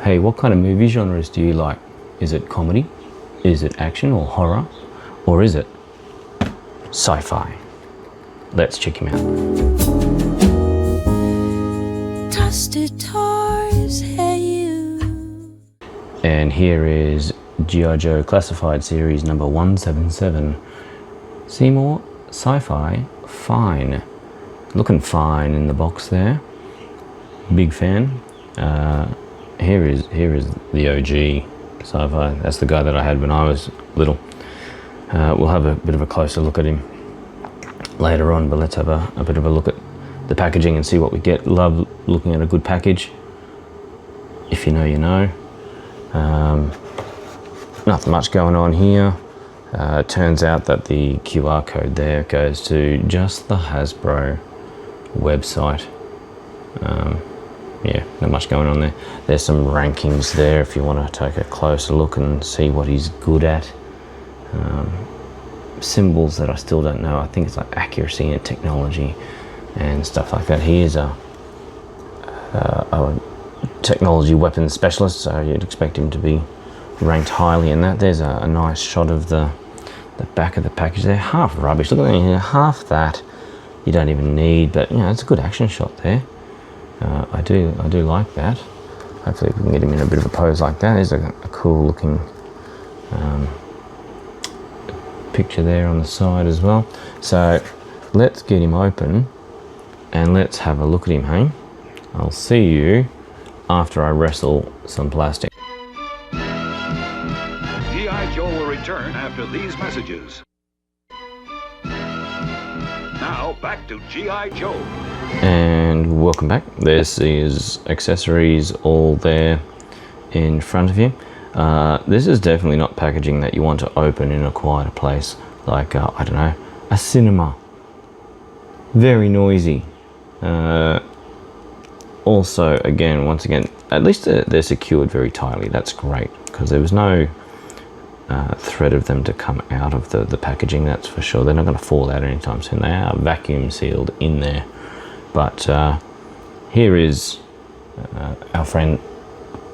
Hey, what kind of movie genres do you like? Is it comedy? Is it action or horror? Or is it sci-fi? Let's check him out. Dusty Toyz, hey you. And here is G.I. Joe Classified Series number 177. Seymour, Sci-Fi, fine. Looking fine in the box there. Big fan. Here is the OG Sci-Fi. That's the guy that I had when I was little. We'll have a bit of a closer look at him later on, but let's have a bit of a look at the packaging and see what we get. Love looking at a good package. If you know, you know. Nothing much going on here. It turns out that the QR code there goes to just the Hasbro website. Yeah, not much going on there. There's some rankings there if you want to take a closer look and see what he's good at. Symbols that I still don't know. I think it's like accuracy and technology and stuff like that. He is a technology weapons specialist, so you'd expect him to be ranked highly in that. There's a nice shot of the back of the package there. Half rubbish. Look at that here. Half that you don't even need, but you know, it's a good action shot there. I do like that. Hopefully we can get him in a bit of a pose like that. There's a cool looking picture there on the side as well. So let's get him open and let's have a look at him, hey? I'll see you after I wrestle some plastic. G.I. Joe will return after these messages. Now back to G.I. Joe. And welcome back. This is accessories all there in front of you. This is definitely not packaging that you want to open in a quieter place, like I don't know, a cinema. Very noisy. Also, once again, at least they're secured very tightly. That's great, because there was no threat of them to come out of the packaging, that's for sure. They're not going to fall out anytime soon. They are vacuum sealed in there. But here is our friend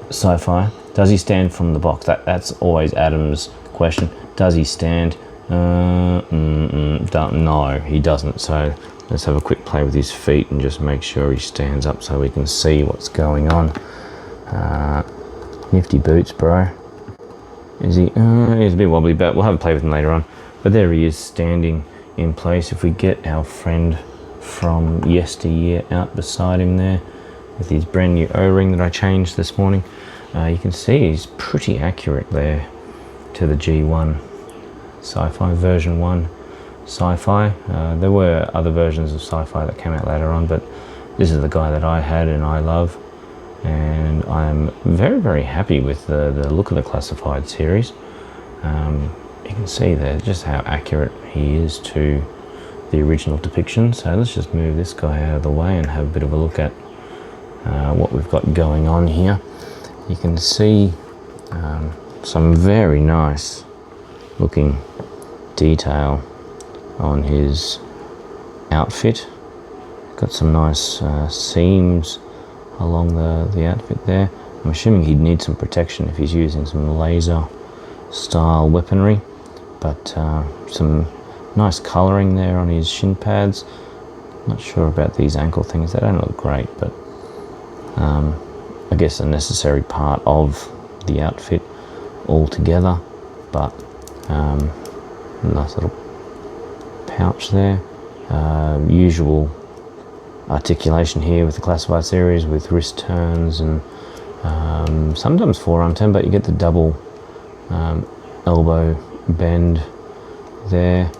Sci-Fi. Does he stand from the box? That's always Adam's question. Does he stand? No, he doesn't. So let's have a quick play with his feet and just make sure he stands up so we can see what's going on. Nifty boots, bro. Is he? He's a bit wobbly, but we'll have a play with him later on. But there he is, standing in place. If we get our friend from yesteryear out beside him there with his brand new O-ring that I changed this morning, you can see he's pretty accurate there to the G1 Sci-Fi version 1 Sci-Fi. There were other versions of Sci-Fi that came out later on, but this is the guy that I had and I love, and I'm very, very happy with the look of the Classified series. You can see there just how accurate he is to the original depiction. So let's just move this guy out of the way and have a bit of a look at what we've got going on here. You can see some very nice looking detail on his outfit. Got some nice seams along the outfit there. I'm assuming he'd need some protection if he's using some laser style weaponry, but some nice colouring there on his shin pads. Not sure about these ankle things, they don't look great, but I guess a necessary part of the outfit altogether. But nice little pouch there. Usual articulation here with the Classified series, with wrist turns and sometimes forearm turn, but you get the double elbow bend there.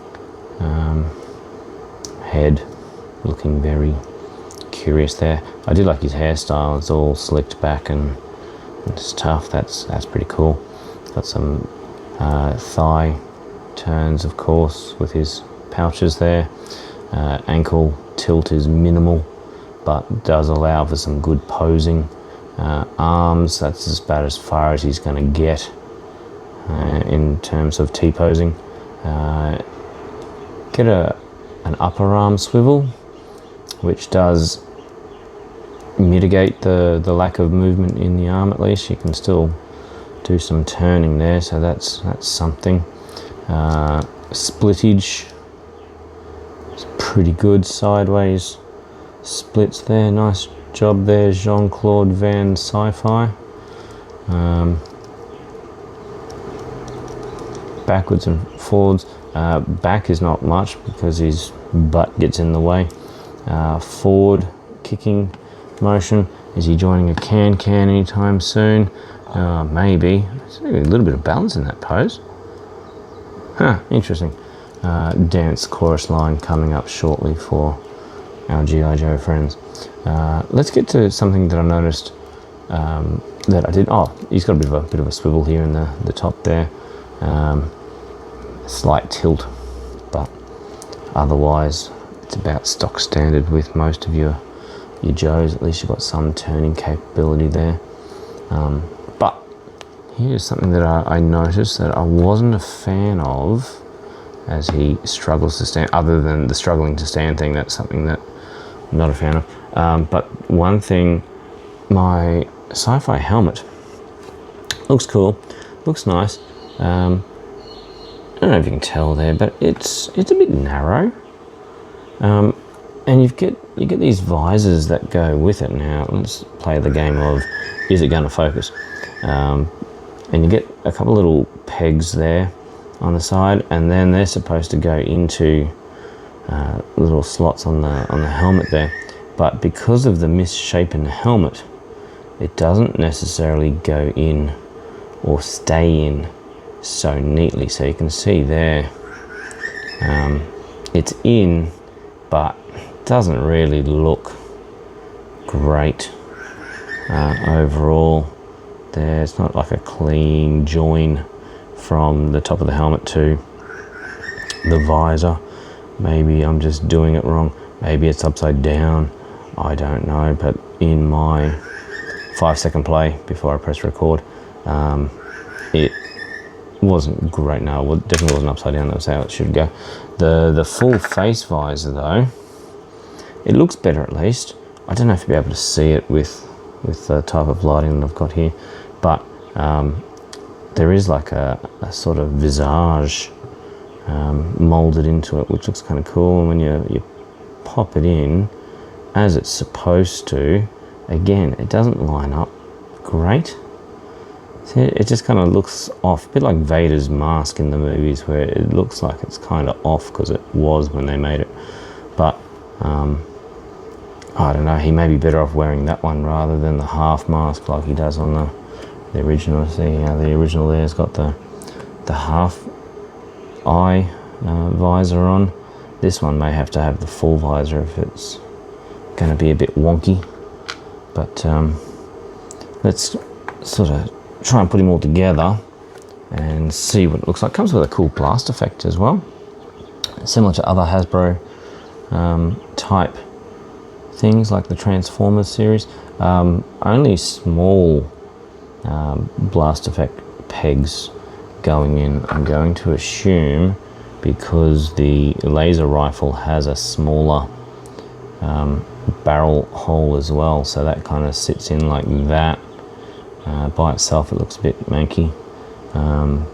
Head looking very curious there. I do like his hairstyle. It's all slicked back and stuff. That's pretty cool. Got some thigh turns, of course, with his pouches there. Ankle tilt is minimal, but does allow for some good posing. Arms, that's about as far as he's going to get in terms of T-posing. Get an upper arm swivel, which does mitigate the lack of movement in the arm. At least you can still do some turning there, so that's something. Splittage, it's pretty good. Sideways splits there, nice job there, Jean-Claude Van Sci-Fi. Backwards and forwards. Back is not much because his butt gets in the way. Forward kicking motion. Is he joining a can anytime soon? Maybe. There's a little bit of balance in that pose. Huh, interesting. Dance chorus line coming up shortly for our G.I. Joe friends. Let's get to something that I noticed that I did. Oh, he's got a bit of a swivel here in the top there. Slight tilt, but otherwise it's about stock standard with most of your Joes. At least you've got some turning capability there. But here's something that I noticed that I wasn't a fan of as he struggles to stand, other than the struggling to stand thing. That's something that I'm not a fan of. But one thing, my Sci-Fi helmet looks cool, looks nice. I don't know if you can tell there, but it's a bit narrow. And you get these visors that go with it. Now let's play the game of, is it going to focus? And you get a couple little pegs there on the side, and then they're supposed to go into little slots on the helmet there. But because of the misshape in the helmet, it doesn't necessarily go in or stay in so neatly. So you can see there, it's in, but doesn't really look great overall. There's not like a clean join from the top of the helmet to the visor. Maybe I'm just doing it wrong. Maybe it's upside down. I don't know. But in my 5-second play before I press record, it wasn't great. No, it definitely wasn't upside down. That's how it should go. The full face visor though, it looks better at least. I don't know if you'll be able to see it with the type of lighting that I've got here, but there is like a sort of visage molded into it, which looks kind of cool. And when you pop it in as it's supposed to, again, it doesn't line up great. See, it just kind of looks off, a bit like Vader's mask in the movies, where it looks like it's kind of off because it was when they made it. But I don't know, he may be better off wearing that one rather than the half mask like he does on the original. See how the original there's got the half eye visor on. This one may have to have the full visor if it's going to be a bit wonky. But let's sort of try and put him all together and see what it looks like. Comes with a cool blast effect as well, similar to other Hasbro type things like the Transformers series. Only small blast effect pegs going in, I'm going to assume, because the laser rifle has a smaller barrel hole as well, so that kind of sits in like that. By itself it looks a bit manky,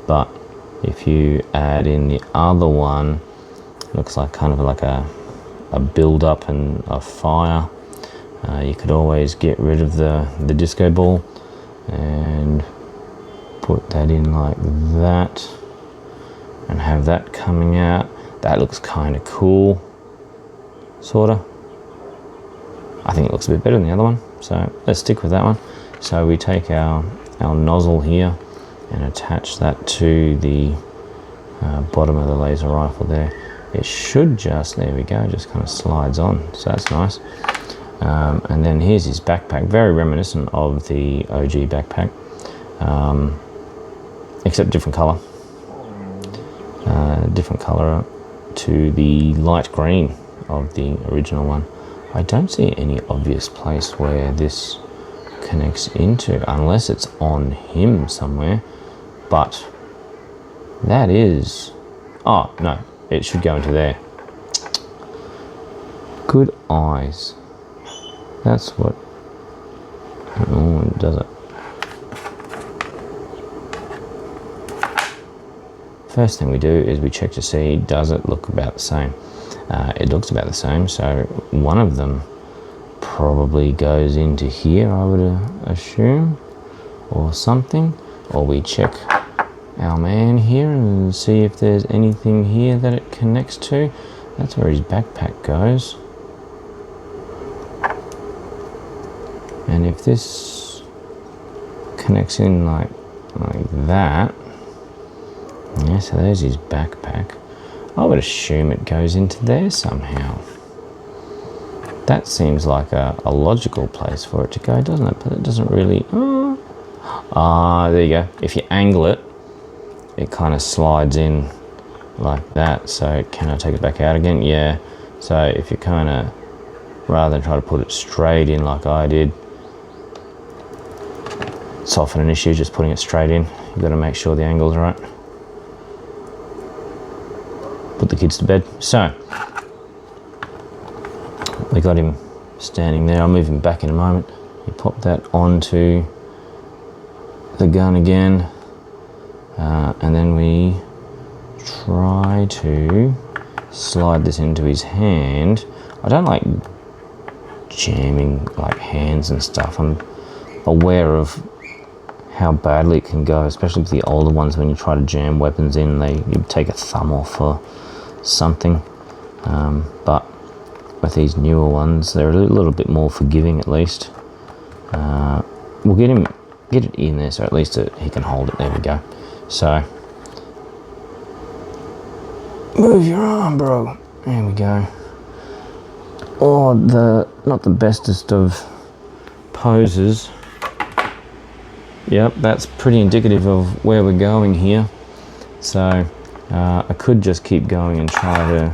but if you add in the other one, it looks like kind of like a build up and a fire. You could always get rid of the disco ball and put that in like that and have that coming out. That looks kind of cool, sorta. I think it looks a bit better than the other one, so let's stick with that one. So we take our nozzle here and attach that to the bottom of the laser rifle there. It should just, there we go, just kind of slides on, so that's nice. And then here's his backpack, very reminiscent of the OG backpack, except different color. Different color to the light green of the original one. I don't see any obvious place where this connects into, unless it's on him somewhere, but that is, oh no, it should go into there. Good eyes. That's what does it? First thing we do is we check to see, does it look about the same? It looks about the same, so one of them probably goes into here, I would assume, or something. Or we check our man here and see if there's anything here that it connects to. That's where his backpack goes. And if this connects in like that, yeah, so there's his backpack. I would assume it goes into there somehow. That seems like a logical place for it to go, doesn't it? But it doesn't really... there you go. If you angle it, it kind of slides in like that. So can I take it back out again? Yeah. So if you kind of, rather than try to put it straight in like I did, it's often an issue just putting it straight in. You've got to make sure the angle's right. Put the kids to bed. So we got him standing there. I'll move him back in a moment. You pop that onto the gun again, and then we try to slide this into his hand. I don't like jamming like hands and stuff. I'm aware of how badly it can go, especially with the older ones. When you try to jam weapons in, you take a thumb off or something, but with these newer ones, they're a little bit more forgiving at least. We'll get it in there so at least he can hold it. There we go. So move your arm, bro. There we go. Oh, not the bestest of poses. Yep, that's pretty indicative of where we're going here. So I could just keep going and try to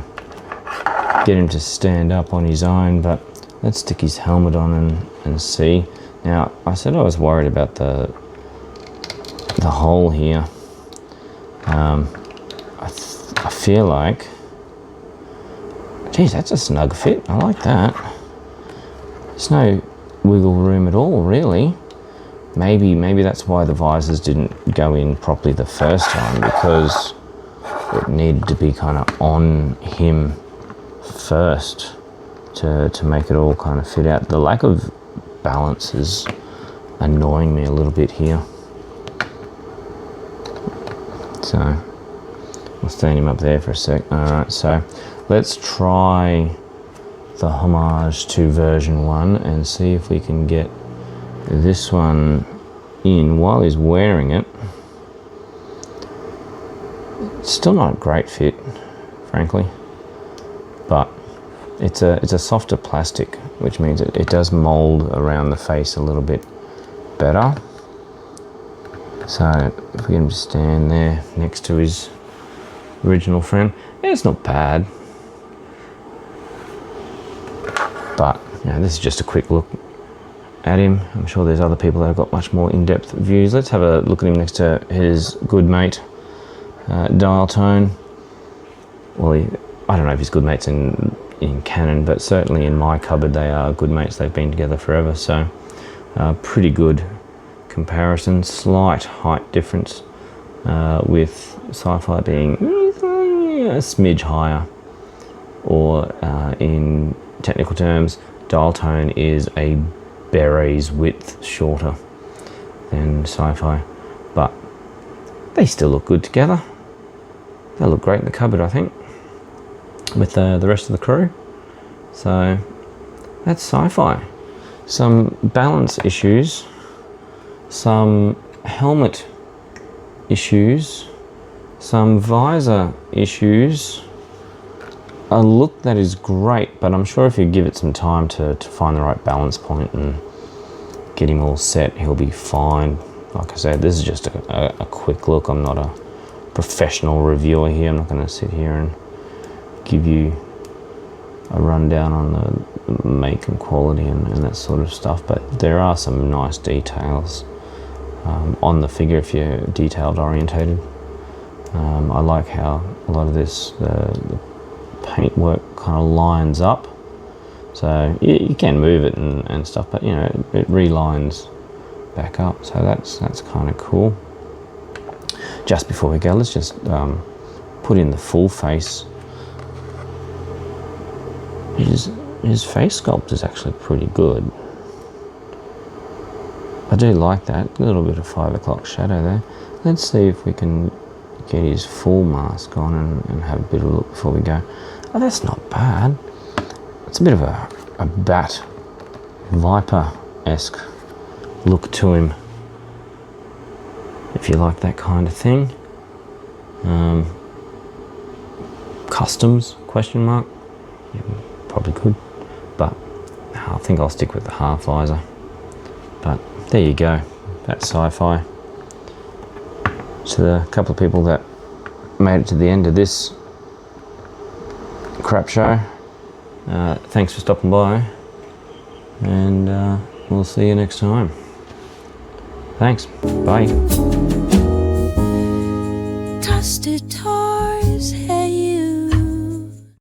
get him to stand up on his own, but let's stick his helmet on and see. Now, I said I was worried about the hole here. I feel like, geez, that's a snug fit. I like that. There's no wiggle room at all, really. Maybe that's why the visors didn't go in properly the first time, because it needed to be kind of on him first to make it all kind of fit out. The lack of balance is annoying me a little bit here. So we'll stand him up there for a sec. Alright, so let's try the homage to version 1 and see if we can get this one in while he's wearing it. It's still not a great fit, frankly, but it's a softer plastic, which means it does mold around the face a little bit better. So if we can just stand there next to his original friend, yeah, it's not bad, but you know, this is just a quick look at him. I'm sure there's other people that have got much more in-depth views. Let's have a look at him next to his good mate, Dial Tone. Well, I don't know if he's good mates in canon, but certainly in my cupboard they are good mates. They've been together forever, so pretty good comparison. Slight height difference, with Sci-Fi being a smidge higher, or in technical terms, Dial Tone is a beret's width shorter than Sci-Fi, but they still look good together. They look great in the cupboard, I think, with the rest of the crew. So that's Sci-Fi. Some balance issues, some helmet issues, some visor issues, a look that is great, but I'm sure if you give it some time to find the right balance point and get him all set, he'll be fine. Like I said, this is just a quick look. I'm not a professional reviewer here. I'm not going to sit here and give you a rundown on the make and quality and that sort of stuff, but there are some nice details on the figure if you're detailed orientated. I like how a lot of this the paintwork kind of lines up, so you can move it and stuff, but you know, it relines back up. So that's kind of cool. Just before we go, let's just put in the full face. His face sculpt is actually pretty good. I do like that. A little bit of 5 o'clock shadow there. Let's see if we can get his full mask on and have a bit of a look before we go. Oh, that's not bad. It's a bit of a bat, viper-esque look to him, if you like that kind of thing. Customs, question mark? Yeah, probably could, but I think I'll stick with the half visor. But there you go, that's Sci-Fi. So the couple of people that made it to the end of this crap show, thanks for stopping by, and we'll see you next time. Thanks, bye. Dusty Toyz.